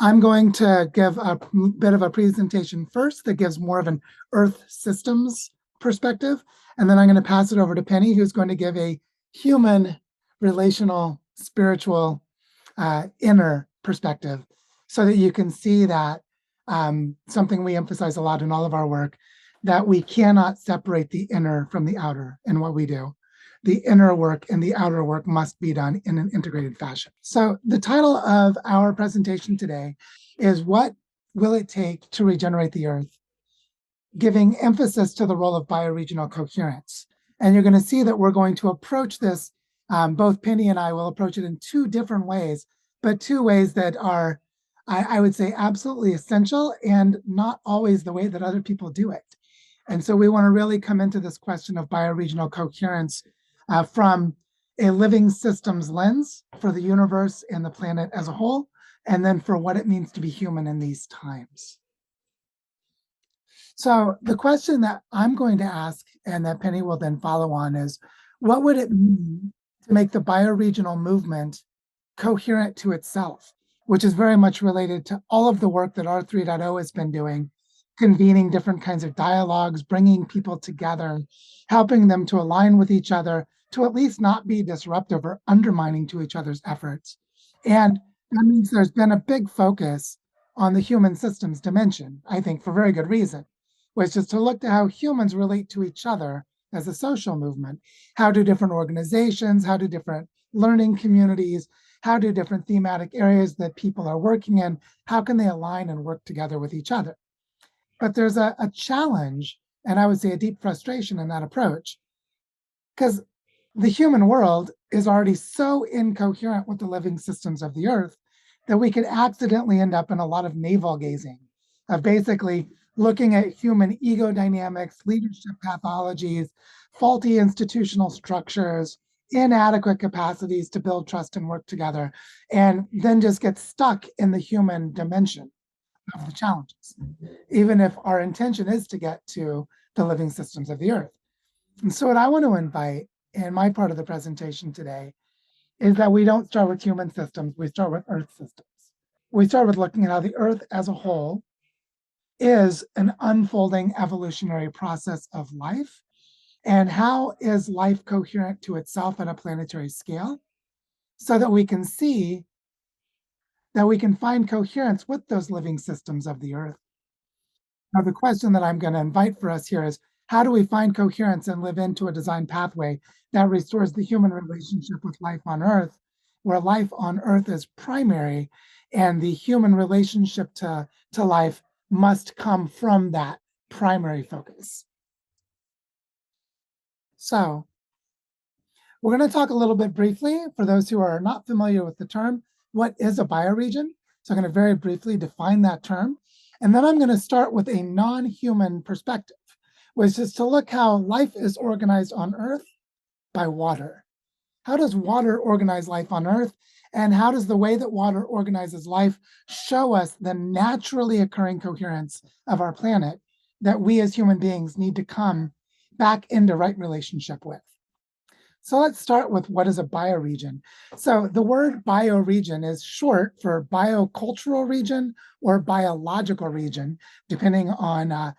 I'm going to give a bit of a presentation first that gives more of an Earth systems perspective. And then I'm going to pass it over to Penny, who's going to give a human, relational, spiritual, inner perspective so that you can see that something we emphasize a lot in all of our work, that we cannot separate the inner from the outer in what we do. The inner work and the outer work must be done in an integrated fashion. So the title of our presentation today is What Will It Take to Regenerate the Earth? Giving emphasis to the role of bioregional coherence. And you're going to see that we're going to approach this, both Penny and I will approach it in two different ways, but two ways that are, I would say, absolutely essential and not always the way that other people do it. And so we want to really come into this question of bioregional coherence from a living systems lens for the universe and the planet as a whole, and then for what it means to be human in these times. So the question that I'm going to ask and that Penny will then follow on is, what would it mean to make the bioregional movement coherent to itself, which is very much related to all of the work that R3.0 has been doing, convening different kinds of dialogues, bringing people together, helping them to align with each other, to at least not be disruptive or undermining to each other's efforts. And that means there's been a big focus on the human systems dimension, I think for very good reason, which is to look to how humans relate to each other as a social movement. How do different organizations, how do different learning communities, how do different thematic areas that people are working in, how can they align and work together with each other? But there's a challenge, and I would say a deep frustration in that approach, because the human world is already so incoherent with the living systems of the Earth that we could accidentally end up in a lot of navel gazing, of basically looking at human ego dynamics, leadership pathologies, faulty institutional structures, inadequate capacities to build trust and work together, and then just get stuck in the human dimension of the challenges, even if our intention is to get to the living systems of the Earth. And so what I want to invite in my part of the presentation today is that we don't start with human systems, we start with Earth systems. We start with looking at how the Earth as a whole is an unfolding evolutionary process of life, and how is life coherent to itself at a planetary scale, so that we can see that we can find coherence with those living systems of the Earth. Now, the question that I'm going to invite for us here is, how do we find coherence and live into a design pathway that restores the human relationship with life on Earth, where life on Earth is primary and the human relationship to life must come from that primary focus? So we're going to talk a little bit briefly, for those who are not familiar with the term, what is a bioregion? So I'm going to very briefly define that term. And then I'm going to start with a non-human perspective, which is to look how life is organized on Earth by water. How does water organize life on Earth? And how does the way that water organizes life show us the naturally occurring coherence of our planet that we as human beings need to come back into right relationship with? So let's start with, what is a bioregion? So the word bioregion is short for biocultural region or biological region, depending on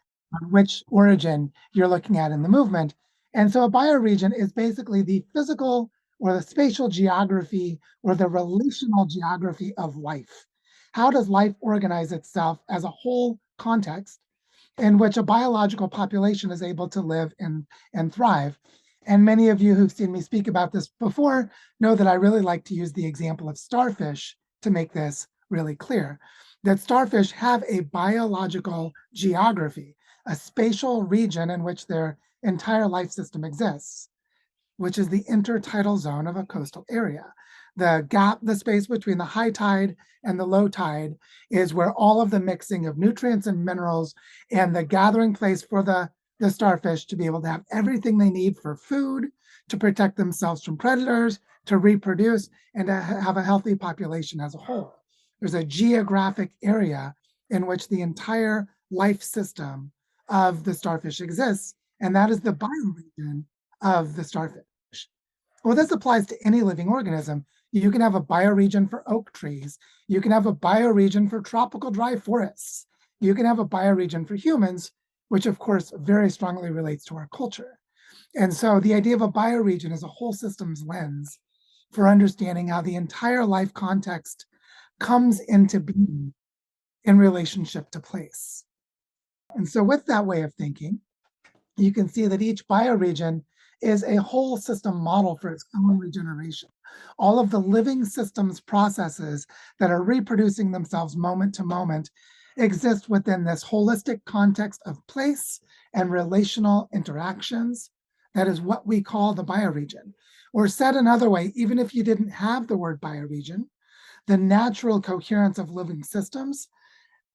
which origin you're looking at in the movement. And so a bioregion is basically the physical or the spatial geography or the relational geography of life. How does life organize itself as a whole context in which a biological population is able to live and thrive? And many of you who've seen me speak about this before know that I really like to use the example of starfish to make this really clear, that starfish have a biological geography, a spatial region in which their entire life system exists, which is the intertidal zone of a coastal area. The gap, the space between the high tide and the low tide, is where all of the mixing of nutrients and minerals and the gathering place for the starfish to be able to have everything they need for food, to protect themselves from predators, to reproduce, and to have a healthy population as a whole. There's a geographic area in which the entire life system of the starfish exists, and that is the bioregion of the starfish. Well, this applies to any living organism. You can have a bioregion for oak trees. You can have a bioregion for tropical dry forests. You can have a bioregion for humans, which of course very strongly relates to our culture. And so the idea of a bioregion is a whole systems lens for understanding how the entire life context comes into being in relationship to place. And so with that way of thinking, you can see that each bioregion is a whole system model for its own regeneration. All of the living systems processes that are reproducing themselves moment to moment exist within this holistic context of place and relational interactions. That is what we call the bioregion. Or said another way, even if you didn't have the word bioregion, the natural coherence of living systems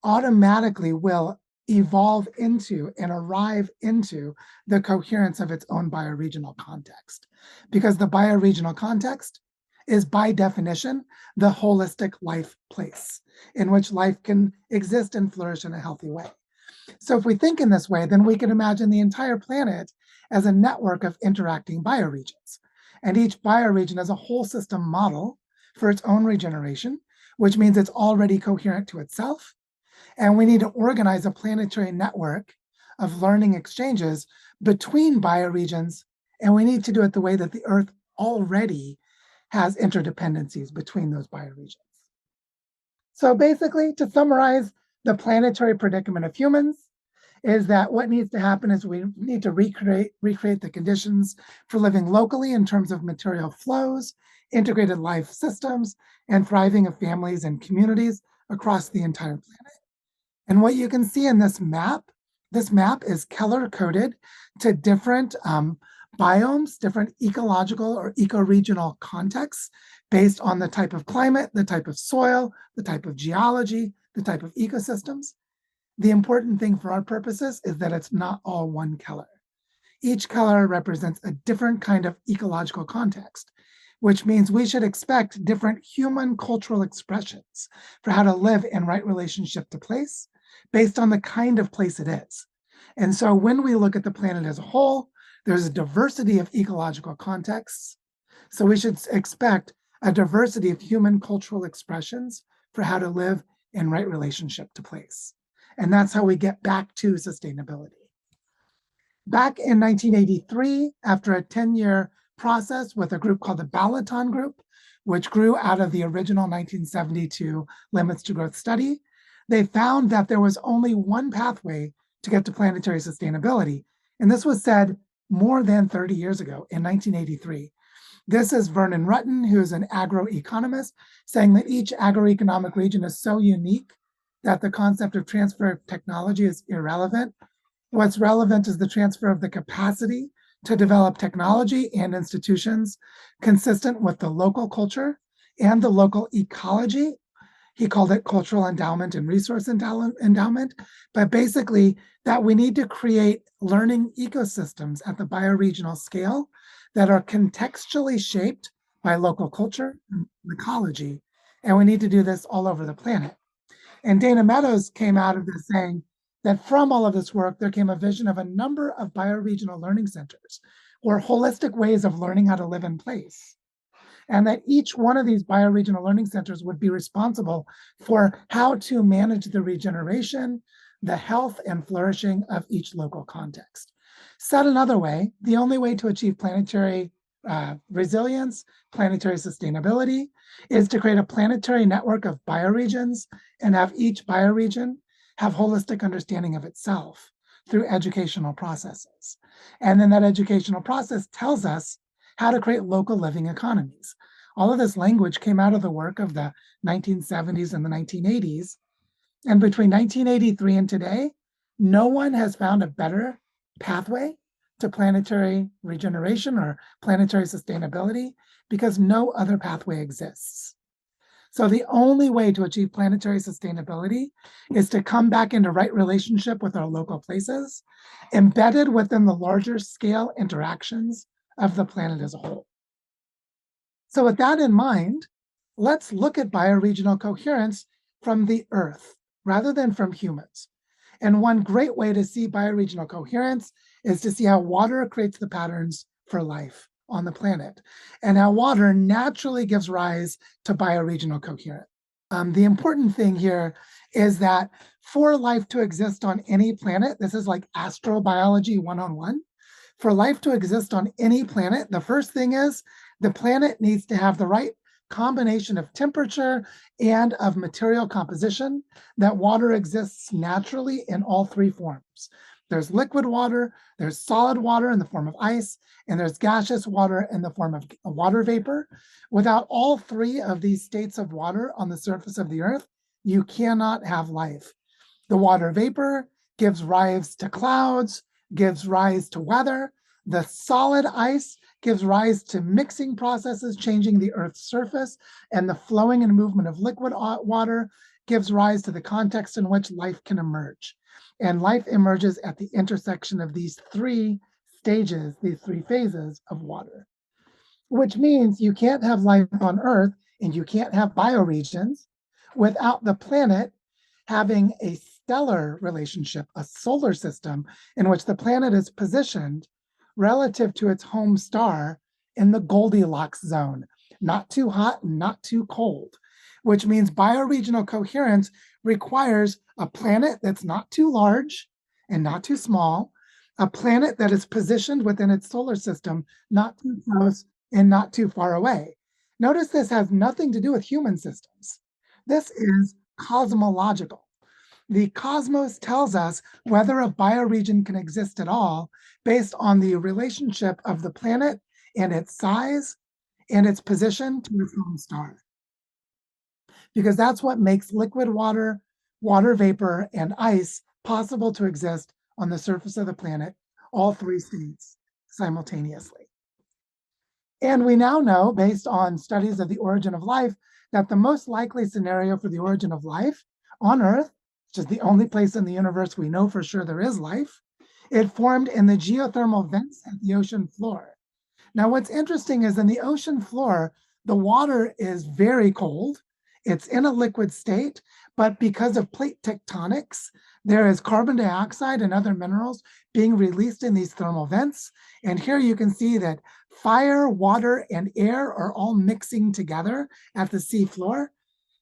automatically will evolve into and arrive into the coherence of its own bioregional context. Because the bioregional context is by definition the holistic life place in which life can exist and flourish in a healthy way. So if we think in this way, then we can imagine the entire planet as a network of interacting bioregions. And each bioregion is a whole system model for its own regeneration, which means it's already coherent to itself. And we need to organize a planetary network of learning exchanges between bioregions. And we need to do it the way that the Earth already has interdependencies between those bioregions. So basically, to summarize, the planetary predicament of humans is that what needs to happen is we need to recreate the conditions for living locally in terms of material flows, integrated life systems, and thriving of families and communities across the entire planet. And what you can see in this map is color-coded to different biomes, different ecological or ecoregional contexts based on the type of climate, the type of soil, the type of geology, the type of ecosystems. The important thing for our purposes is that it's not all one color. Each color represents a different kind of ecological context, which means we should expect different human cultural expressions for how to live in right relationship to place based on the kind of place it is. And so when we look at the planet as a whole, there's a diversity of ecological contexts. So we should expect a diversity of human cultural expressions for how to live in right relationship to place. And that's how we get back to sustainability. Back in 1983, after a 10-year process with a group called the Balaton Group, which grew out of the original 1972 Limits to Growth study, they found that there was only one pathway to get to planetary sustainability. And this was said more than 30 years ago in 1983. This is Vernon Rutten, who is an agroeconomist, saying that each agroeconomic region is so unique that the concept of transfer of technology is irrelevant. What's relevant is the transfer of the capacity to develop technology and institutions consistent with the local culture and the local ecology. He called it cultural endowment and resource endowment, but basically that we need to create learning ecosystems at the bioregional scale that are contextually shaped by local culture and ecology. And we need to do this all over the planet. And Dana Meadows came out of this saying that from all of this work, there came a vision of a number of bioregional learning centers or holistic ways of learning how to live in place. And that each one of these bioregional learning centers would be responsible for how to manage the regeneration, the health, and flourishing of each local context. Said another way, the only way to achieve planetary resilience, planetary sustainability, is to create a planetary network of bioregions and have each bioregion have holistic understanding of itself through educational processes. And then that educational process tells us how to create local living economies. All of this language came out of the work of the 1970s and the 1980s. And between 1983 and today, no one has found a better pathway to planetary regeneration or planetary sustainability because no other pathway exists. So the only way to achieve planetary sustainability is to come back into right relationship with our local places, embedded within the larger scale interactions of the planet as a whole. So with that in mind, let's look at bioregional coherence from the Earth rather than from humans. And one great way to see bioregional coherence is to see how water creates the patterns for life on the planet, and how water naturally gives rise to bioregional coherence. The important thing here is that for life to exist on any planet, this is like astrobiology 101. For life to exist on any planet, the first thing is the planet needs to have the right combination of temperature and of material composition. That water exists naturally in all three forms. There's liquid water, there's solid water in the form of ice, and there's gaseous water in the form of water vapor. Without all three of these states of water on the surface of the Earth, you cannot have life. The water vapor gives rise to clouds, gives rise to weather. The solid ice gives rise to mixing processes, changing the Earth's surface, and the flowing and movement of liquid water gives rise to the context in which life can emerge. And life emerges at the intersection of these three stages, these three phases of water, which means you can't have life on Earth and you can't have bioregions without the planet having a stellar relationship, a solar system in which the planet is positioned relative to its home star in the Goldilocks zone, not too hot and not too cold, which means bioregional coherence requires a planet that's not too large and not too small, a planet that is positioned within its solar system, not too close and not too far away. Notice this has nothing to do with human systems. This is cosmological. The cosmos tells us whether a bioregion can exist at all based on the relationship of the planet and its size and its position to its home star. Because that's what makes liquid water, water vapor, and ice possible to exist on the surface of the planet, all three states simultaneously. And we now know, based on studies of the origin of life, that the most likely scenario for the origin of life on Earth, which is the only place in the universe we know for sure there is life, it formed in the geothermal vents at the ocean floor. Now, what's interesting is in the ocean floor, the water is very cold. It's in a liquid state, but because of plate tectonics, there is carbon dioxide and other minerals being released in these thermal vents. And here you can see that fire, water, and air are all mixing together at the seafloor,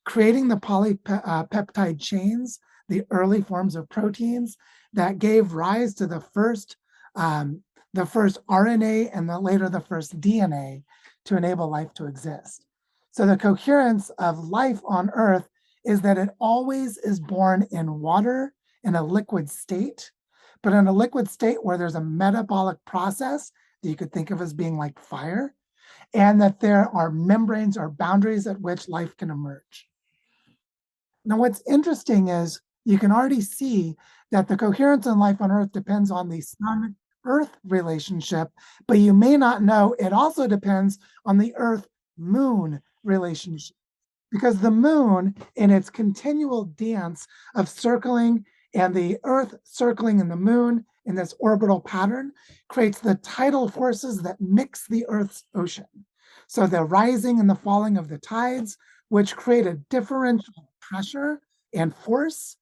creating the polypeptide chains, the early forms of proteins that gave rise to the first RNA and later the first DNA to enable life to exist. So the coherence of life on Earth is that it always is born in water in a liquid state, but in a liquid state where there's a metabolic process that you could think of as being like fire, and that there are membranes or boundaries at which life can emerge. Now, what's interesting is you can already see that the coherence in life on Earth depends on the Sun-Earth relationship, but you may not know it also depends on the Earth-Moon relationship, because the moon, in its continual dance of circling and the Earth circling in the moon in this orbital pattern, creates the tidal forces that mix the Earth's ocean. So the rising and the falling of the tides, which create a differential pressure and force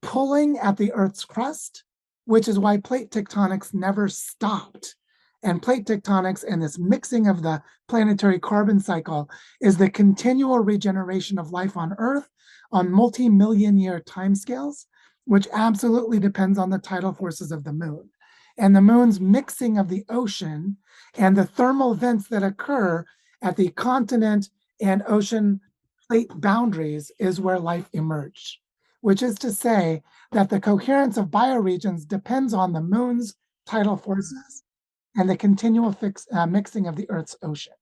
pulling at the Earth's crust, which is why plate tectonics never stopped. And plate tectonics and this mixing of the planetary carbon cycle is the continual regeneration of life on Earth on multi-million year timescales, which absolutely depends on the tidal forces of the moon. And the moon's mixing of the ocean and the thermal vents that occur at the continent and ocean plate boundaries is where life emerged, which is to say that the coherence of bioregions depends on the moon's tidal forces and the continual mixing of the Earth's ocean.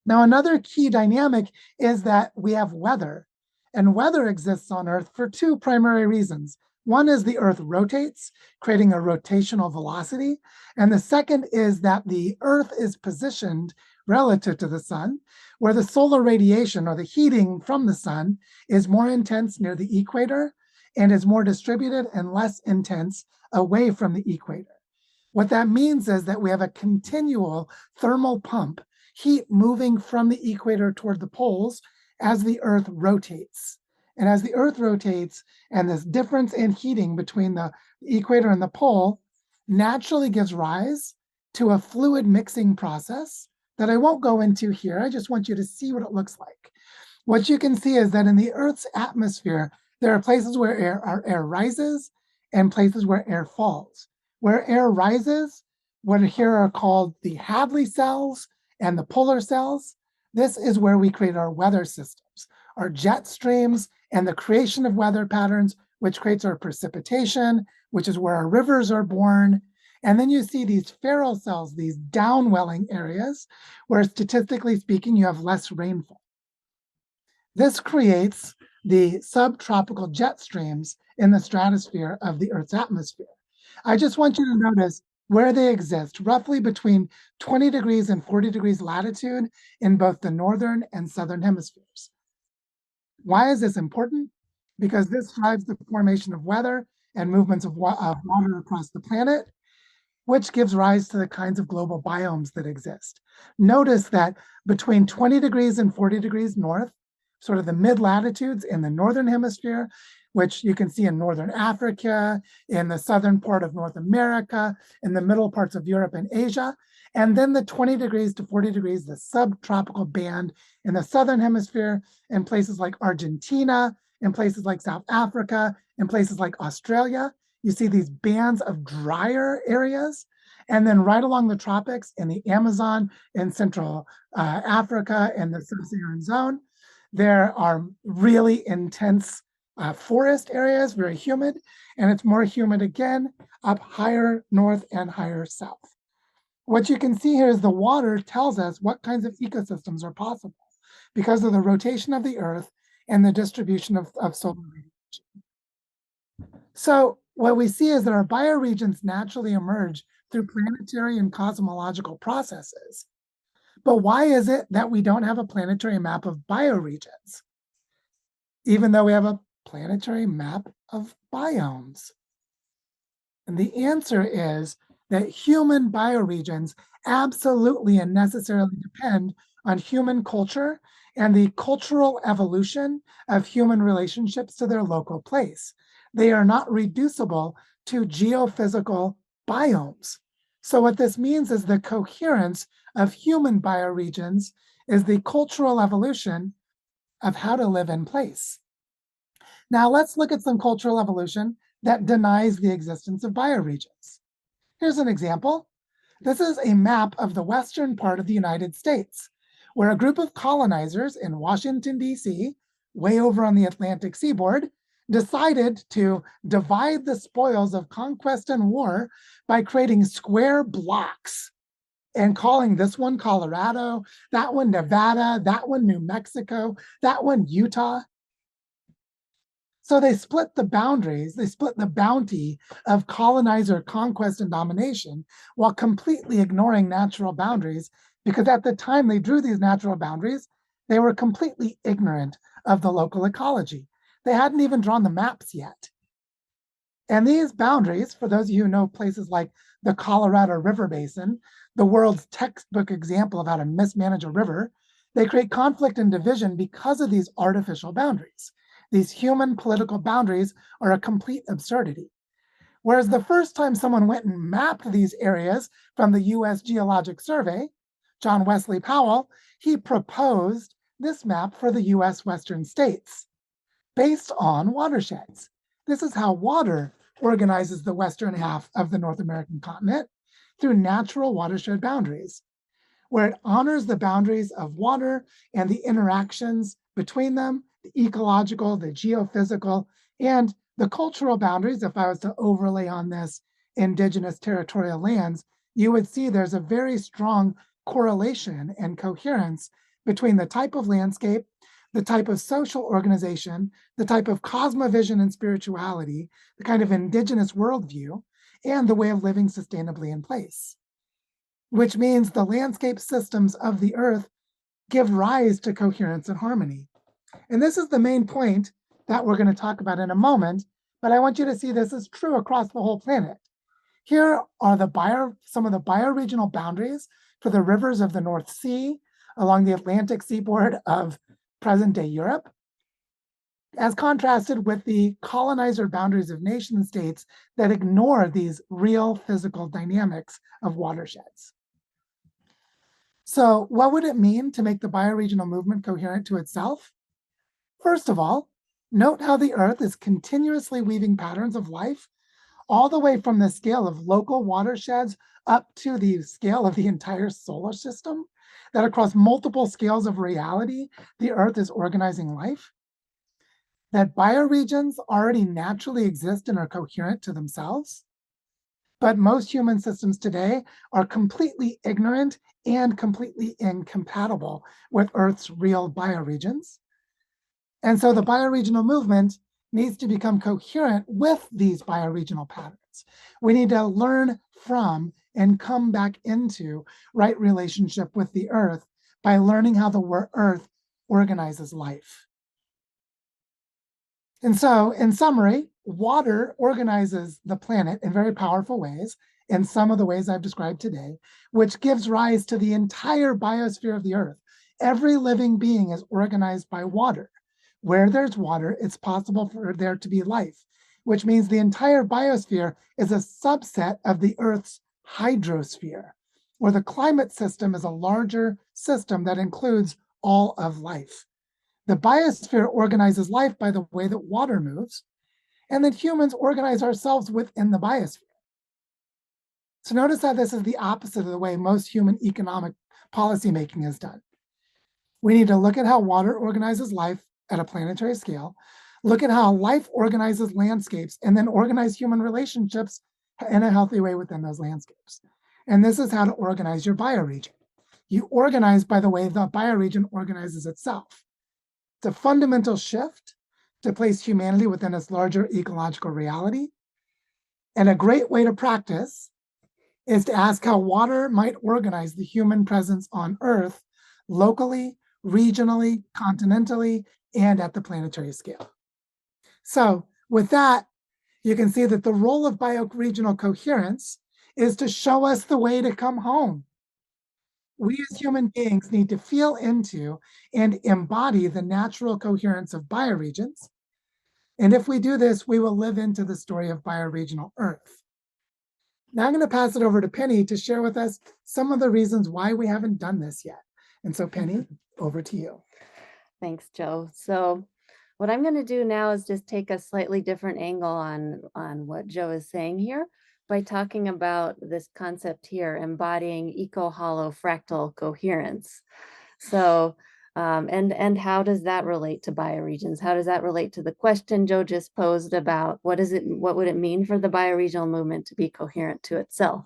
Now, another key dynamic is that we have weather, and weather exists on Earth for two primary reasons. One is the Earth rotates, creating a rotational velocity, and the second is that the Earth is positioned relative to the sun, where the solar radiation or the heating from the sun is more intense near the equator and is more distributed and less intense away from the equator. What that means is that we have a continual thermal pump, heat moving from the equator toward the poles as the Earth rotates. And as the Earth rotates, and this difference in heating between the equator and the pole naturally gives rise to a fluid mixing process that I won't go into here. I just want you to see what it looks like. What you can see is that in the Earth's atmosphere, there are places where air rises and places where air falls. Where air rises, what here are called the Hadley cells and the polar cells. This is where we create our weather systems, our jet streams, and the creation of weather patterns, which creates our precipitation, which is where our rivers are born. And then you see these feral cells, these downwelling areas, where statistically speaking, you have less rainfall. This creates the subtropical jet streams in the stratosphere of the Earth's atmosphere. I just want you to notice where they exist, roughly between 20 degrees and 40 degrees latitude in both the northern and southern hemispheres. Why is this important? Because this drives the formation of weather and movements of water across the planet, which gives rise to the kinds of global biomes that exist. Notice that between 20 degrees and 40 degrees north, sort of the mid-latitudes in the northern hemisphere, which you can see in northern Africa, in the southern part of North America, in the middle parts of Europe and Asia, and then the 20 degrees to 40 degrees, the subtropical band in the southern hemisphere, in places like Argentina, in places like South Africa, in places like Australia. You see these bands of drier areas. And then right along the tropics in the Amazon, in Central Africa, and the sub-Saharan zone, there are really intense forest areas, very humid, and it's more humid again up higher north and higher south. What you can see here is the water tells us what kinds of ecosystems are possible because of the rotation of the Earth and the distribution of solar radiation. So what we see is that our bioregions naturally emerge through planetary and cosmological processes. But why is it that we don't have a planetary map of bioregions, even though we have a planetary map of biomes? And the answer is that human bioregions absolutely and necessarily depend on human culture and the cultural evolution of human relationships to their local place. They are not reducible to geophysical biomes. So what this means is the coherence of human bioregions is the cultural evolution of how to live in place. Now let's look at some cultural evolution that denies the existence of bioregions. Here's an example. This is a map of the western part of the United States, where a group of colonizers in Washington, D.C., way over on the Atlantic seaboard, decided to divide the spoils of conquest and war by creating square blocks and calling this one Colorado, that one Nevada, that one New Mexico, that one Utah. So they split the boundaries, they split the bounty of colonizer conquest and domination while completely ignoring natural boundaries, because at the time they drew these natural boundaries, they were completely ignorant of the local ecology. They hadn't even drawn the maps yet. And these boundaries, for those of you who know places like the Colorado River Basin, the world's textbook example of how to mismanage a river, they create conflict and division because of these artificial boundaries. These human political boundaries are a complete absurdity. Whereas the first time someone went and mapped these areas from the US Geologic Survey, John Wesley Powell, he proposed this map for the US Western states based on watersheds. This is how water organizes the western half of the North American continent through natural watershed boundaries, where it honors the boundaries of water and the interactions between them, the ecological, the geophysical, and the cultural boundaries. If I was to overlay on this indigenous territorial lands, you would see there's a very strong correlation and coherence between the type of landscape, the type of social organization, the type of cosmovision and spirituality, the kind of indigenous worldview, and the way of living sustainably in place. Which means the landscape systems of the Earth give rise to coherence and harmony. And this is the main point that we're going to talk about in a moment, but I want you to see this is true across the whole planet. Here are some of the bioregional boundaries for the rivers of the North Sea along the Atlantic seaboard of present-day Europe. as contrasted with the colonizer boundaries of nation states that ignore these real physical dynamics of watersheds. So what would it mean to make the bioregional movement coherent to itself? First of all, note how the Earth is continuously weaving patterns of life all the way from the scale of local watersheds up to the scale of the entire solar system, that across multiple scales of reality, the Earth is organizing life, that bioregions already naturally exist and are coherent to themselves. But most human systems today are completely ignorant and completely incompatible with Earth's real bioregions. And so the bioregional movement needs to become coherent with these bioregional patterns. We need to learn from and come back into right relationship with the Earth by learning how the Earth organizes life. And so, in summary, water organizes the planet in very powerful ways, in some of the ways I've described today, which gives rise to the entire biosphere of the Earth. Every living being is organized by water. Where there's water, it's possible for there to be life, which means the entire biosphere is a subset of the Earth's hydrosphere, where the climate system is a larger system that includes all of life. The biosphere organizes life by the way that water moves, and that humans organize ourselves within the biosphere. So notice how this is the opposite of the way most human economic policymaking is done. We need to look at how water organizes life at a planetary scale, look at how life organizes landscapes, and then organize human relationships in a healthy way within those landscapes. And this is how to organize your bioregion. You organize by the way the bioregion organizes itself. It's a fundamental shift to place humanity within its larger ecological reality. And a great way to practice is to ask how water might organize the human presence on Earth locally, regionally, continentally, and at the planetary scale. So with that, you can see that the role of bioregional coherence is to show us the way to come home. We as human beings need to feel into and embody the natural coherence of bioregions. And if we do this, we will live into the story of bioregional Earth. Now I'm going to pass it over to Penny to share with us some of the reasons why we haven't done this yet. And so Penny, over to you. Thanks, Joe. So what I'm going to do now is just take a slightly different angle on what Joe is saying here by talking about this concept here, embodying eco-hollow fractal coherence. So, and how does that relate to bioregions? How does that relate to the question Joe just posed about what would it mean for the bioregional movement to be coherent to itself?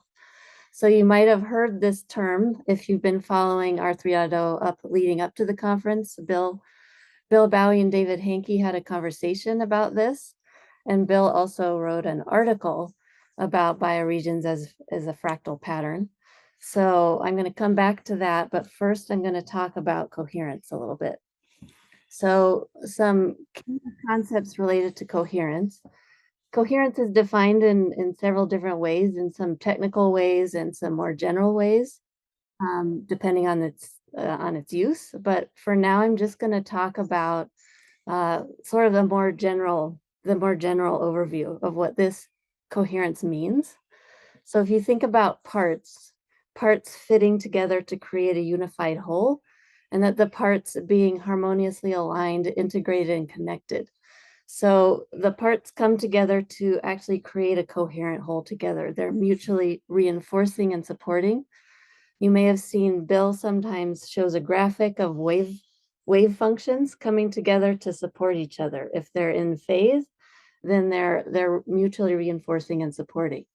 So you might have heard this term if you've been following R3.0 leading up to the conference. Bill Bowie and David Hankey had a conversation about this, and Bill also wrote an article about bioregions as a fractal pattern. So I'm going to come back to that, but first I'm going to talk about coherence a little bit. So some key concepts related to coherence. Coherence is defined in several different ways, in some technical ways and some more general ways, depending on its use. But for now, I'm just going to talk about sort of the more general overview of what this coherence means. So if you think about parts fitting together to create a unified whole, and that the parts being harmoniously aligned, integrated, and connected. So the parts come together to actually create a coherent whole together. They're mutually reinforcing and supporting. You may have seen Bill sometimes shows a graphic of wave functions coming together to support each other. If they're in phase, then they're mutually reinforcing and supporting.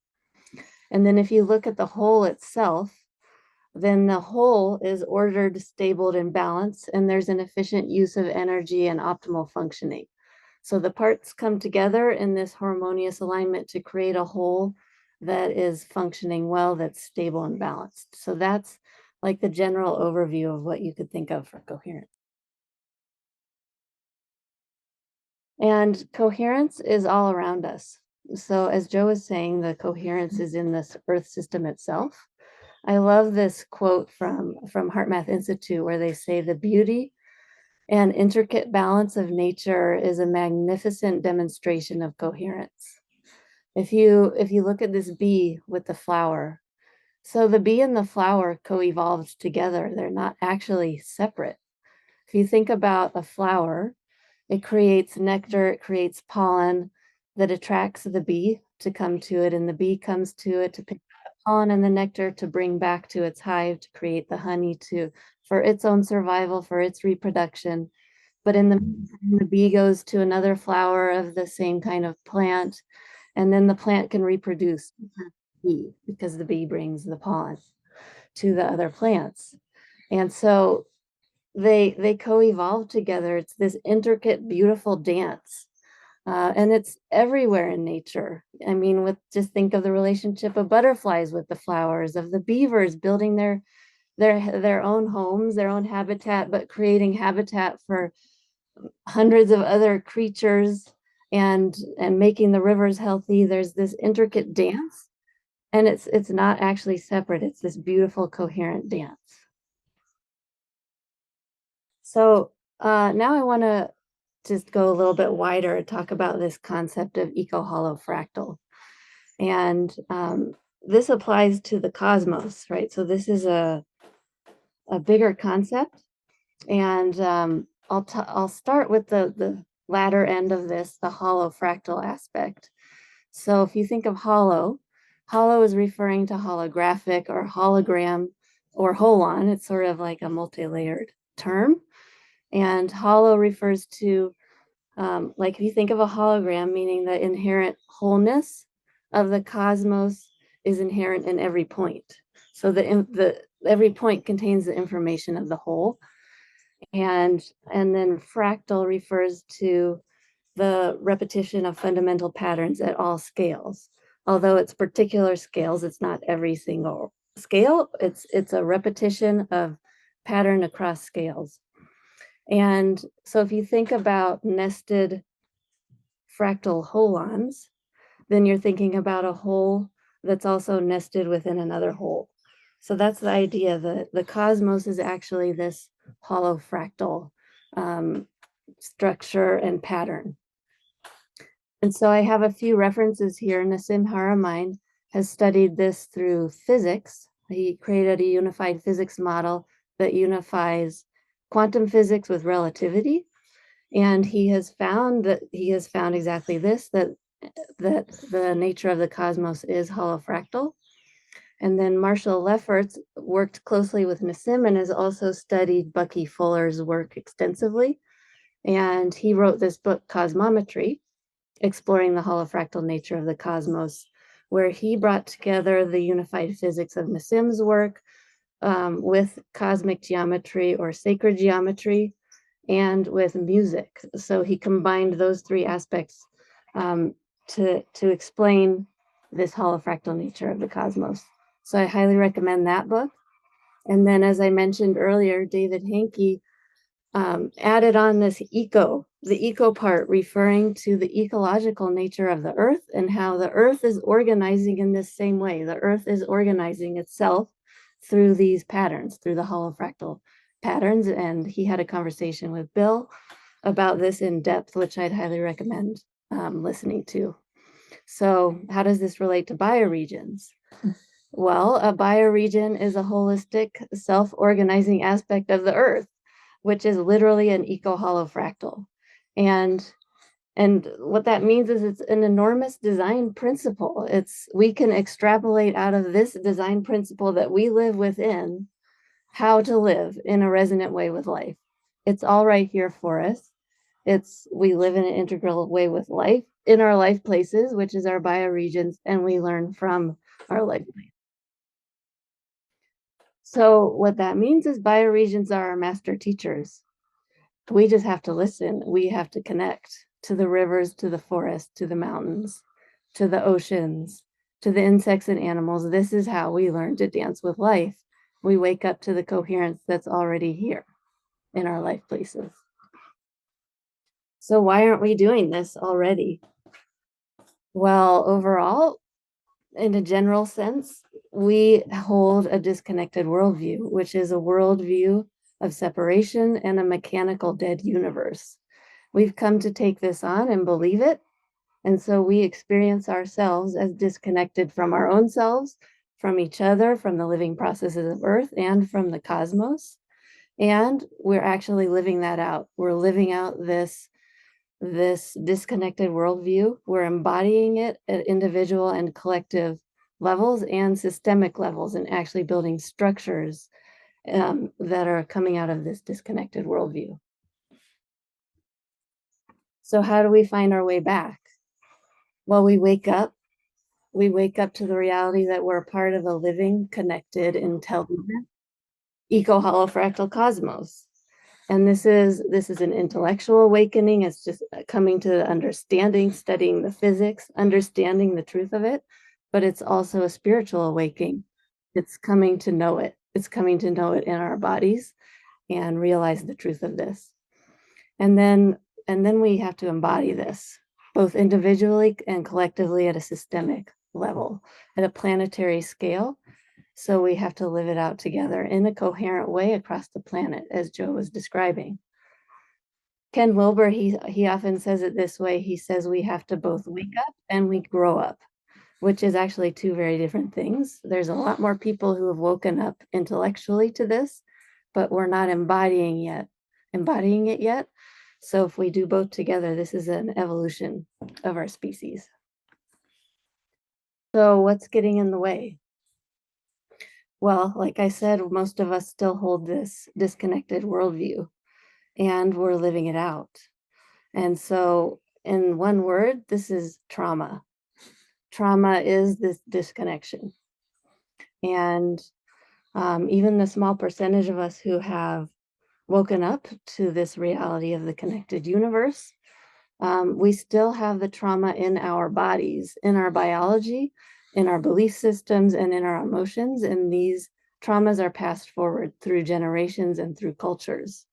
And then if you look at the whole itself, then the whole is ordered, stable, and balanced, and there's an efficient use of energy and optimal functioning. So the parts come together in this harmonious alignment to create a whole that is functioning well, that's stable and balanced. So that's like the general overview of what you could think of for coherence. And coherence is all around us. So as Joe was saying, the coherence is in this Earth system itself. I love this quote from HeartMath Institute where they say the beauty And intricate balance of nature is a magnificent demonstration of coherence. If you look at this bee with the flower, so the bee and the flower co-evolved together. They're not actually separate. If you think about a flower, it creates nectar, it creates pollen that attracts the bee to come to it, and the bee comes to it to pick up the pollen and the nectar to bring back to its hive to create the honey for its own survival, for its reproduction. But in the meantime, the bee goes to another flower of the same kind of plant, and then the plant can reproduce because the bee brings the pollen to the other plants. And so they co-evolve together. It's this intricate, beautiful dance. And it's everywhere in nature. I mean, just think of the relationship of butterflies with the flowers, of the beavers building their own homes, their own habitat, but creating habitat for hundreds of other creatures and making the rivers healthy. There's this intricate dance, and it's not actually separate. It's this beautiful, coherent dance. So now I want to just go a little bit wider and talk about this concept of eco-holofractal. And this applies to the cosmos, right? So this is a bigger concept. And I'll start with the latter end of this, the holofractal aspect. So if you think of hollow is referring to holographic or hologram or holon. It's sort of like a multi-layered term. And hollow refers to, like if you think of a hologram, meaning the inherent wholeness of the cosmos is inherent in every point. So every point contains the information of the whole. And then fractal refers to the repetition of fundamental patterns at all scales. Although it's particular scales, it's not every single scale. It's a repetition of pattern across scales. And so if you think about nested fractal holons, then you're thinking about a hole that's also nested within another hole. So that's the idea that the cosmos is actually this holofractal structure and pattern. And so I have a few references here. Nassim Haramein has studied this through physics. He created a unified physics model that unifies quantum physics with relativity. And he has found exactly this, that the nature of the cosmos is holofractal. And then Marshall Lefferts worked closely with Nassim and has also studied Bucky Fuller's work extensively. And he wrote this book, Cosmometry, exploring the holofractal nature of the cosmos, where he brought together the unified physics of Nassim's work with cosmic geometry or sacred geometry and with music. So he combined those three aspects to explain this holofractal nature of the cosmos. So I highly recommend that book. And then, as I mentioned earlier, David Hankey added on the eco part, referring to the ecological nature of the earth and how the earth is organizing in this same way. The earth is organizing itself through these patterns, through the holofractal patterns. And he had a conversation with Bill about this in depth, which I'd highly recommend listening to. So how does this relate to bioregions? Well, a bioregion is a holistic, self-organizing aspect of the earth, which is literally an eco-holofractal. And what that means is it's an enormous design principle. We can extrapolate out of this design principle that we live within how to live in a resonant way with life. It's all right here for us. We live in an integral way with life in our life places, which is our bioregions, and we learn from our life places. So what that means is bioregions are our master teachers. We just have to listen. We have to connect to the rivers, to the forest, to the mountains, to the oceans, to the insects and animals. This is how we learn to dance with life. We wake up to the coherence that's already here in our life places. So why aren't we doing this already? Well, overall, in a general sense, we hold a disconnected worldview, which is a worldview of separation and a mechanical dead universe. We've come to take this on and believe it. And so we experience ourselves as disconnected from our own selves, from each other, from the living processes of Earth, and from the cosmos. And we're actually living that out. We're living out this disconnected worldview. We're embodying it at individual and collective levels and systemic levels, and actually building structures that are coming out of this disconnected worldview. So how do we find our way back? Well, we wake up. We wake up to the reality that we're a part of a living, connected, intelligent, eco-holofractal cosmos. And this is an intellectual awakening. It's just coming to understanding, studying the physics, understanding the truth of it, but it's also a spiritual awakening. It's coming to know it. It's coming to know it in our bodies and realize the truth of this. And then we have to embody this, both individually and collectively at a systemic level, at a planetary scale. So we have to live it out together in a coherent way across the planet, as Joe was describing. Ken Wilber, he often says it this way. He says we have to both wake up and we grow up, which is actually two very different things. There's a lot more people who have woken up intellectually to this, but we're not embodying it yet. So if we do both together, this is an evolution of our species. So what's getting in the way? Well, like I said, most of us still hold this disconnected worldview, and we're living it out. And so, in one word, this is trauma. Trauma is this disconnection. And even the small percentage of us who have woken up to this reality of the connected universe, we still have the trauma in our bodies, in our biology, in our belief systems, and in our emotions. And these traumas are passed forward through generations and through cultures.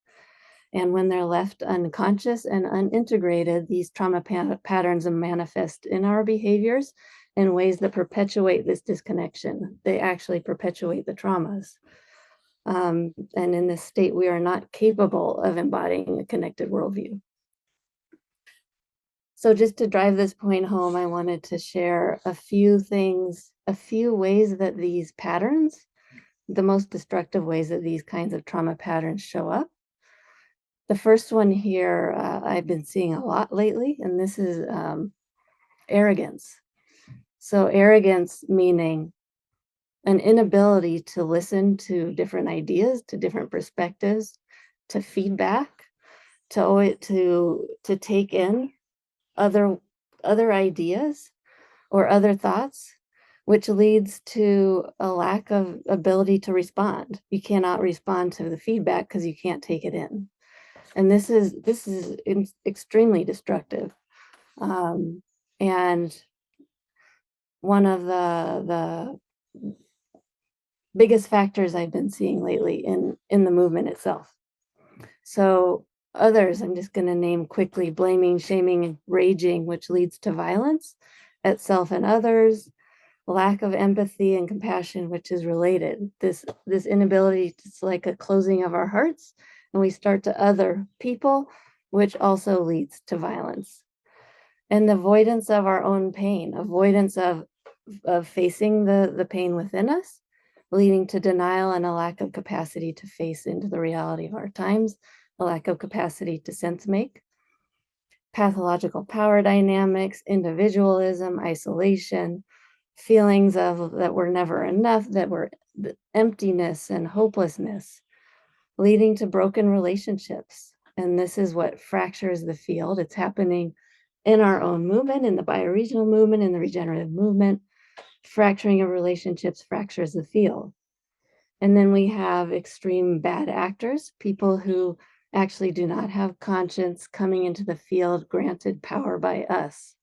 And when they're left unconscious and unintegrated, these trauma patterns manifest in our behaviors in ways that perpetuate this disconnection. They actually perpetuate the traumas. And in this state, we are not capable of embodying a connected worldview. So just to drive this point home, I wanted to share a few things, a few ways that these patterns, the most destructive ways that these kinds of trauma patterns show up. The first one here I've been seeing a lot lately, and this is arrogance. So arrogance meaning an inability to listen to different ideas, to different perspectives, to feedback, to take in other ideas or other thoughts, which leads to a lack of ability to respond. You cannot respond to the feedback because you can't take it in. And this is extremely destructive. And one of the biggest factors I've been seeing lately in the movement itself. So others, I'm just going to name quickly: blaming, shaming, and raging, which leads to violence at self and others; lack of empathy and compassion, which is related. This inability, it's like a closing of our hearts, and we start to other people, which also leads to violence. And the avoidance of our own pain, avoidance of facing the pain within us, leading to denial and a lack of capacity to face into the reality of our times, a lack of capacity to sense make. Pathological power dynamics, individualism, isolation, feelings of that we're never enough, that we're emptiness and hopelessness, leading to broken relationships. And this is what fractures the field. It's happening in our own movement, in the bioregional movement, in the regenerative movement. Fracturing of relationships fractures the field. And then we have extreme bad actors, people who actually do not have conscience, coming into the field granted power by us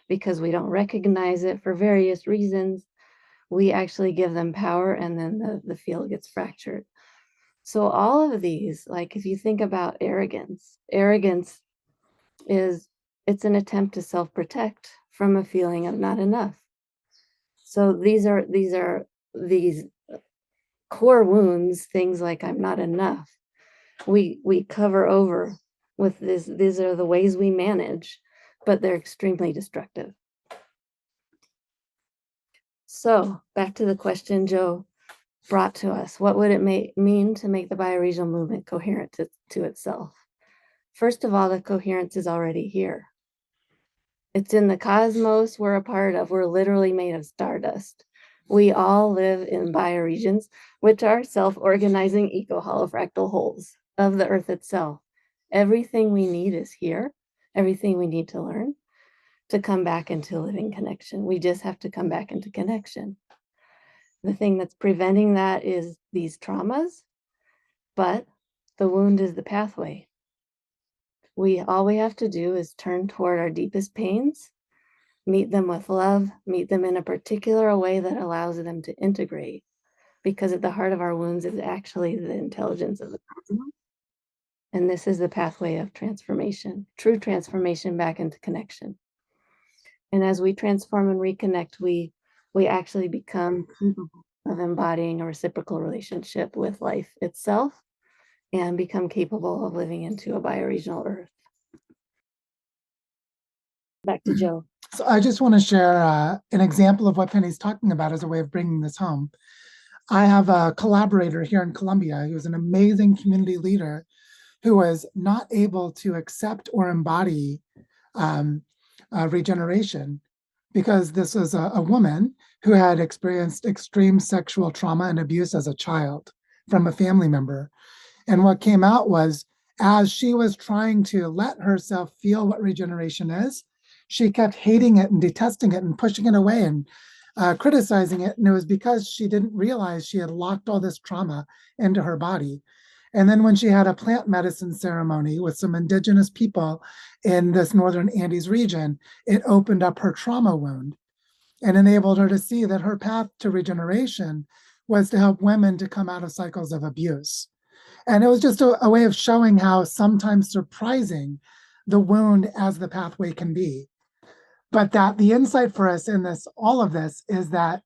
because we don't recognize it for various reasons. We actually give them power, and then the field gets fractured. So all of these, like if you think about arrogance it's an attempt to self-protect from a feeling of not enough. So these core wounds, things like I'm not enough. We cover over with this. These are the ways we manage, but they're extremely destructive. So back to the question Joe brought to us. What would it mean to make the bioregional movement coherent to itself? First of all, the coherence is already here. It's in the cosmos we're a part of. We're literally made of stardust. We all live in bioregions, which are self-organizing eco-holofractal holes of the Earth itself. Everything we need is here. Everything we need to learn to come back into living connection. We just have to come back into connection. The thing that's preventing that is these traumas, but the wound is the pathway. All we have to do is turn toward our deepest pains, meet them with love, meet them in a particular way that allows them to integrate. Because at the heart of our wounds is actually the intelligence of the cosmos. And this is the pathway of transformation, true transformation back into connection. And as we transform and reconnect, we actually become capable of embodying a reciprocal relationship with life itself and become capable of living into a bioregional Earth. Back to Joe. So I just want to share an example of what Penny's talking about as a way of bringing this home. I have a collaborator here in Colombia who is an amazing community leader who was not able to accept or embody regeneration because this was a woman who had experienced extreme sexual trauma and abuse as a child from a family member. And what came out was, as she was trying to let herself feel what regeneration is, she kept hating it and detesting it and pushing it away and criticizing it. And it was because she didn't realize she had locked all this trauma into her body. And then when she had a plant medicine ceremony with some indigenous people in this northern Andes region, it opened up her trauma wound and enabled her to see that her path to regeneration was to help women to come out of cycles of abuse. And it was just a way of showing how sometimes surprising the wound as the pathway can be. But that the insight for us in this, all of this, is that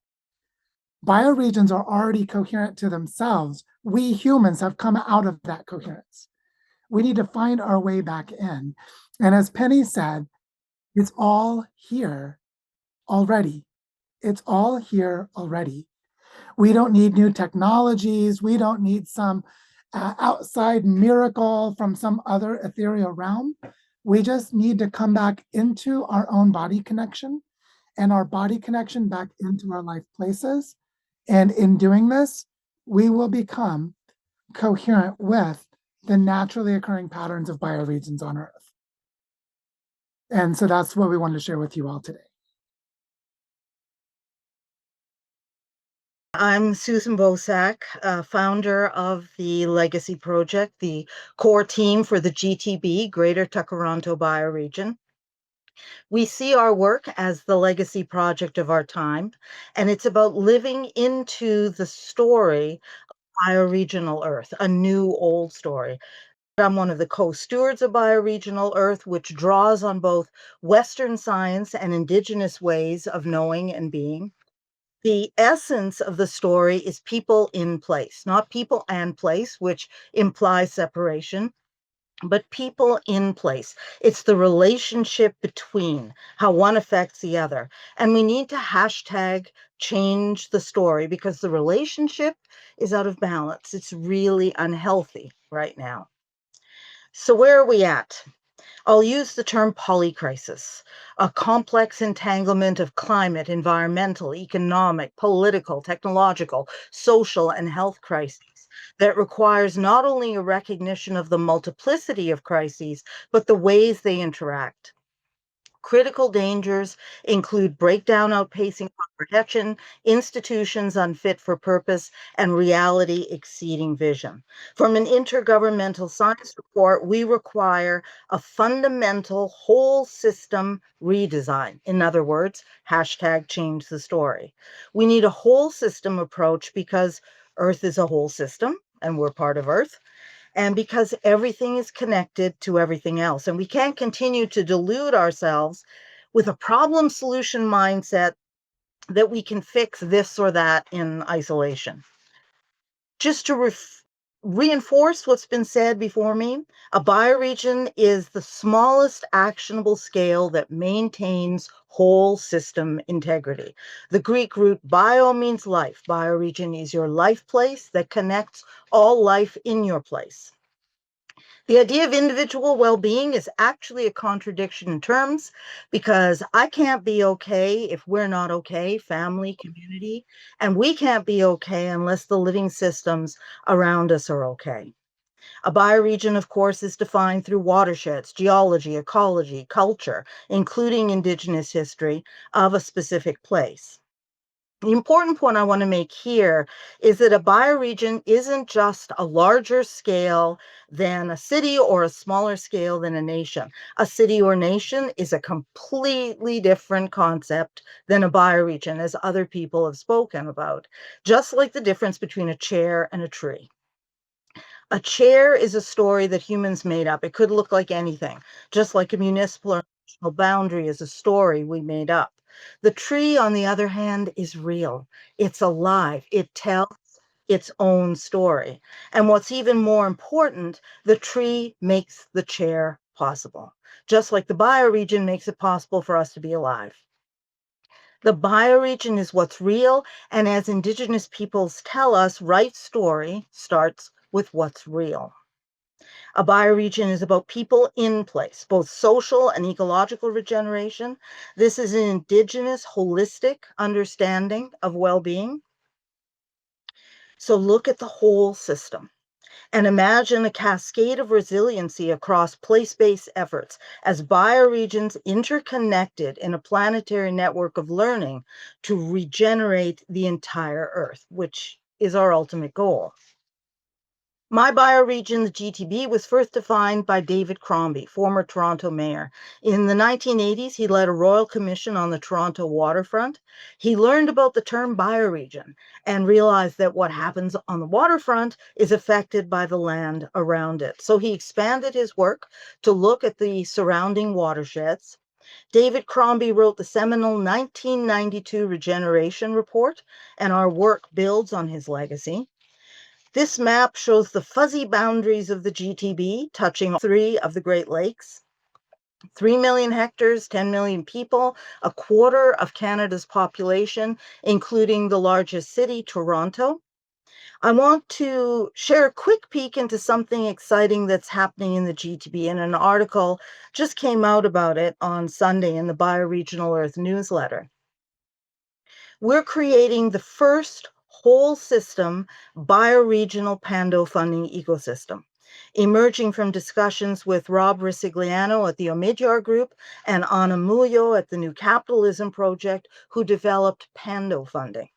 bioregions are already coherent to themselves. We humans have come out of that coherence. We need to find our way back in. And as Penny said, it's all here already. It's all here already. We don't need new technologies. We don't need some outside miracle from some other ethereal realm. We just need to come back into our own body connection and our body connection back into our life places. And in doing this, we will become coherent with the naturally occurring patterns of bioregions on Earth. And so that's what we wanted to share with you all today. I'm Susan Bosak, founder of the Legacy Project, the core team for the GTB, Greater Tkaronto Bioregion. We see our work as the legacy project of our time, and it's about living into the story of Bioregional Earth, a new old story. I'm one of the co-stewards of Bioregional Earth, which draws on both Western science and indigenous ways of knowing and being. The essence of the story is people in place, not people and place, which implies separation, but people in place. It's the relationship between how one affects the other. And we need to hashtag change the story because the relationship is out of balance. It's really unhealthy right now. So where are we at? I'll use the term polycrisis, a complex entanglement of climate, environmental, economic, political, technological, social, and health crises that requires not only a recognition of the multiplicity of crises, but the ways they interact. Critical dangers include breakdown outpacing comprehension, institutions unfit for purpose, and reality exceeding vision. From an intergovernmental science report, we require a fundamental whole system redesign. In other words, hashtag change the story. We need a whole system approach because Earth is a whole system and we're part of Earth, and because everything is connected to everything else. And we can't continue to delude ourselves with a problem solution mindset that we can fix this or that in isolation. Just to reinforce what's been said before me, a bioregion is the smallest actionable scale that maintains whole system integrity. The Greek root bio means life. Bioregion is your life place that connects all life in your place. The idea of individual well-being is actually a contradiction in terms, because I can't be okay if we're not okay, family, community, and we can't be okay unless the living systems around us are okay. A bioregion, of course, is defined through watersheds, geology, ecology, culture, including indigenous history of a specific place. The important point I want to make here is that a bioregion isn't just a larger scale than a city or a smaller scale than a nation. A city or nation is a completely different concept than a bioregion, as other people have spoken about, just like the difference between a chair and a tree. A chair is a story that humans made up. It could look like anything, just like a municipal or national boundary is a story we made up. The tree, on the other hand, is real. It's alive. It tells its own story. And what's even more important, the tree makes the chair possible, just like the bioregion makes it possible for us to be alive. The bioregion is what's real, and as Indigenous peoples tell us, right story starts with what's real. A bioregion is about people in place, both social and ecological regeneration. This is an Indigenous holistic understanding of well-being. So look at the whole system and imagine a cascade of resiliency across place-based efforts as bioregions interconnected in a planetary network of learning to regenerate the entire Earth, which is our ultimate goal. My bioregion, the GTB, was first defined by David Crombie, former Toronto mayor. In the 1980s, he led a royal commission on the Toronto waterfront. He learned about the term bioregion and realized that what happens on the waterfront is affected by the land around it. So he expanded his work to look at the surrounding watersheds. David Crombie wrote the seminal 1992 Regeneration report, and our work builds on his legacy. This map shows the fuzzy boundaries of the GTB, touching 3 of the Great Lakes. 3 million hectares, 10 million people, a quarter of Canada's population, including the largest city, Toronto. I want to share a quick peek into something exciting that's happening in the GTB, and an article just came out about it on Sunday in the Bioregional Earth newsletter. We're creating the first whole system bioregional pando funding ecosystem, emerging from discussions with Rob Risigliano at the Omidyar Group and Ana Mullo at the New Capitalism Project, who developed pando funding.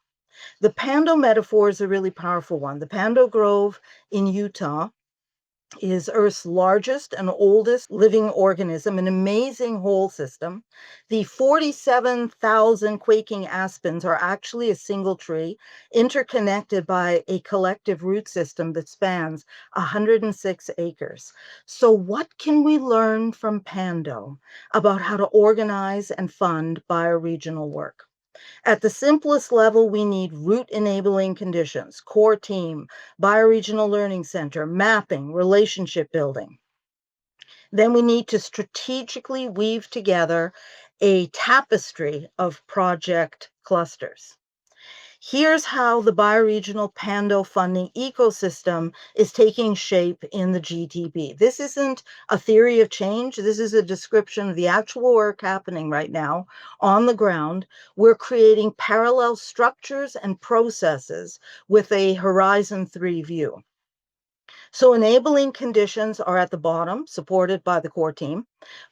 The pando metaphor is a really powerful one. The Pando Grove in Utah is Earth's largest and oldest living organism, an amazing whole system. The 47,000 quaking aspens are actually a single tree, interconnected by a collective root system that spans 106 acres. So what can we learn from Pando about how to organize and fund bioregional work? At the simplest level, we need root enabling conditions, core team, bioregional learning center, mapping, relationship building. Then we need to strategically weave together a tapestry of project clusters. Here's how the bioregional pando funding ecosystem is taking shape in the GTB. This isn't a theory of change. This is a description of the actual work happening right now on the ground. We're creating parallel structures and processes with a Horizon 3 view. So enabling conditions are at the bottom, supported by the core team.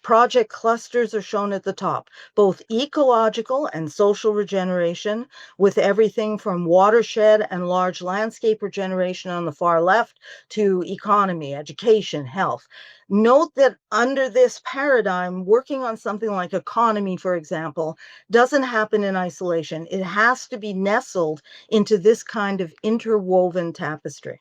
Project clusters are shown at the top, both ecological and social regeneration, with everything from watershed and large landscape regeneration on the far left to economy, education, health. Note that under this paradigm, working on something like economy, for example, doesn't happen in isolation. It has to be nestled into this kind of interwoven tapestry.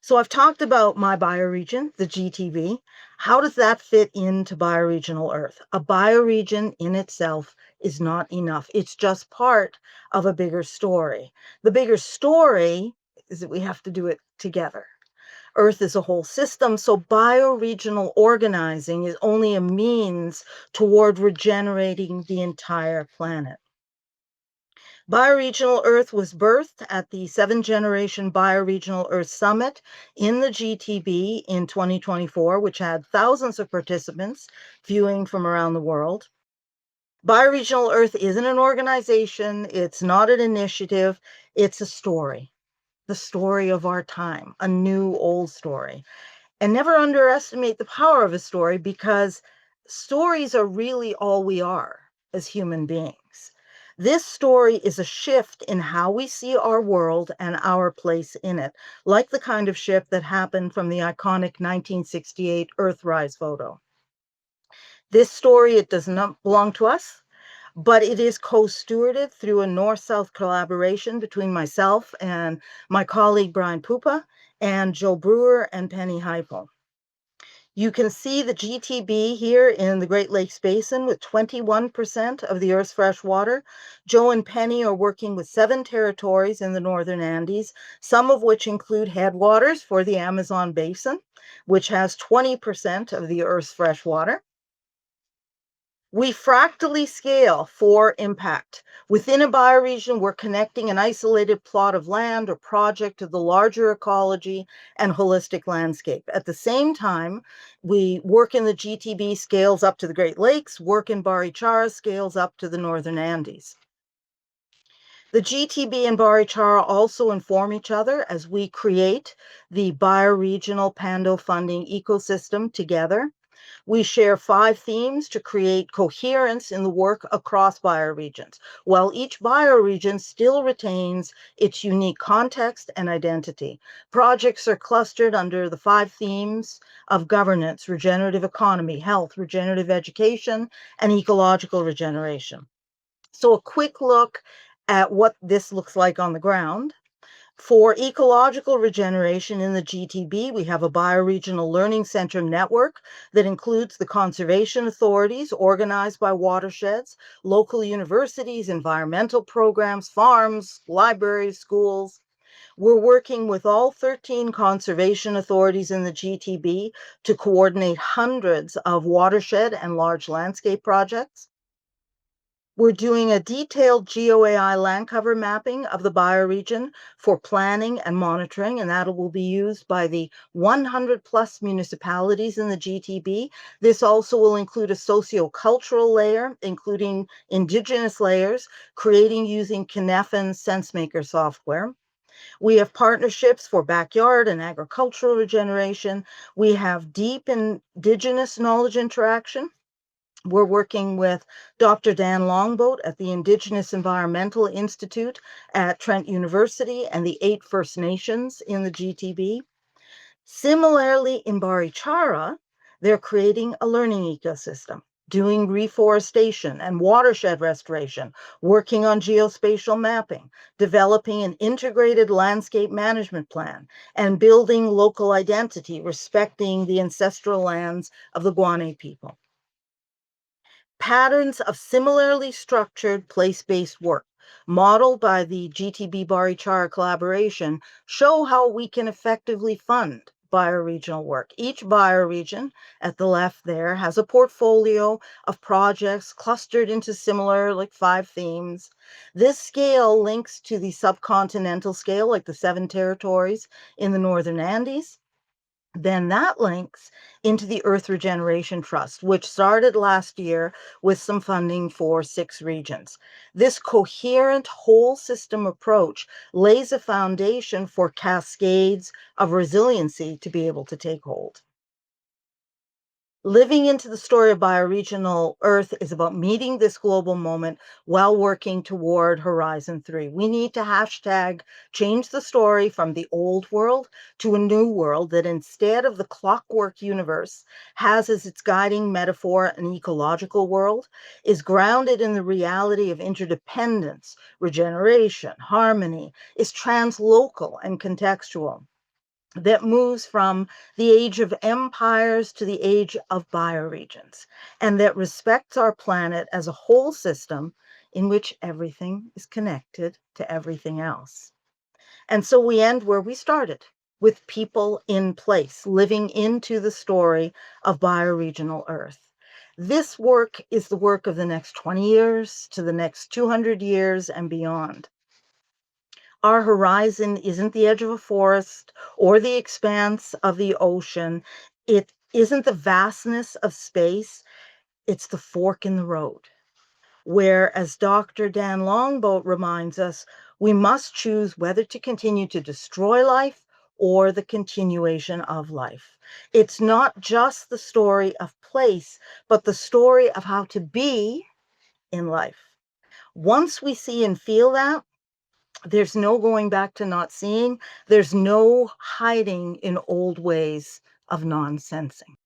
So I've talked about my bioregion, the GTB. How does that fit into bioregional Earth? A bioregion in itself is not enough. It's just part of a bigger story. The bigger story is that we have to do it together. Earth is a whole system, so bioregional organizing is only a means toward regenerating the entire planet. Bioregional Earth was birthed at the 7th Generation Bioregional Earth Summit in the GTB in 2024, which had thousands of participants viewing from around the world. Bioregional Earth isn't an organization, it's not an initiative, it's a story. The story of our time, a new old story. And never underestimate the power of a story, because stories are really all we are as human beings. This story is a shift in how we see our world and our place in it, like the kind of shift that happened from the iconic 1968 Earthrise photo. This story, it does not belong to us, but it is co-stewarded through a North-South collaboration between myself and my colleague Brian Pupa and Joe Brewer and Penny Heiple. You can see the GTB here in the Great Lakes Basin with 21% of the Earth's fresh water. Joe and Penny are working with 7 territories in the Northern Andes, some of which include headwaters for the Amazon Basin, which has 20% of the Earth's fresh water. We fractally scale for impact. Within a bioregion, we're connecting an isolated plot of land or project to the larger ecology and holistic landscape. At the same time, we work in the GTB scales up to the Great Lakes, work in Barichara scales up to the Northern Andes. The GTB and Barichara also inform each other as we create the bioregional Pando funding ecosystem together. We share 5 themes to create coherence in the work across bioregions, while each bioregion still retains its unique context and identity. Projects are clustered under the 5 themes of governance, regenerative economy, health, regenerative education, and ecological regeneration. So a quick look at what this looks like on the ground. For ecological regeneration in the GTB, we have a bioregional learning center network that includes the conservation authorities organized by watersheds, local universities, environmental programs, farms, libraries, schools. We're working with all 13 conservation authorities in the GTB to coordinate hundreds of watershed and large landscape projects. We're doing a detailed GeoAI land cover mapping of the bioregion for planning and monitoring, and that will be used by the 100 plus municipalities in the GTB. This also will include a sociocultural layer, including indigenous layers, creating using Kinefin SenseMaker software. We have partnerships for backyard and agricultural regeneration. We have deep indigenous knowledge interaction. We're working with Dr. Dan Longboat at the Indigenous Environmental Institute at Trent University and the 8 First Nations in the GTB. Similarly, in Barichara, they're creating a learning ecosystem, doing reforestation and watershed restoration, working on geospatial mapping, developing an integrated landscape management plan, and building local identity, respecting the ancestral lands of the Guane people. Patterns of similarly structured place-based work, modeled by the GTB Barichara collaboration, show how we can effectively fund bioregional work. Each bioregion at the left there has a portfolio of projects clustered into similar, like 5 themes. This scale links to the subcontinental scale, like the 7 territories in the Northern Andes. Then that links into the Earth Regeneration Trust, which started last year with some funding for 6 regions. This coherent whole system approach lays a foundation for cascades of resiliency to be able to take hold. Living into the story of bioregional Earth is about meeting this global moment while working toward Horizon 3. We need to hashtag change the story from the old world to a new world that, instead of the clockwork universe, has as its guiding metaphor an ecological world, is grounded in the reality of interdependence, regeneration, harmony, is translocal and contextual, that moves from the age of empires to the age of bioregions, and that respects our planet as a whole system in which everything is connected to everything else. And so we end where we started, with people in place, living into the story of bioregional Earth. This work is the work of the next 20 years to the next 200 years and beyond. Our horizon isn't the edge of a forest or the expanse of the ocean. It isn't the vastness of space. It's the fork in the road, where, as Dr. Dan Longboat reminds us, we must choose whether to continue to destroy life or the continuation of life. It's not just the story of place, but the story of how to be in life. Once we see and feel that, there's no going back to not seeing. There's no hiding in old ways of non-sensing.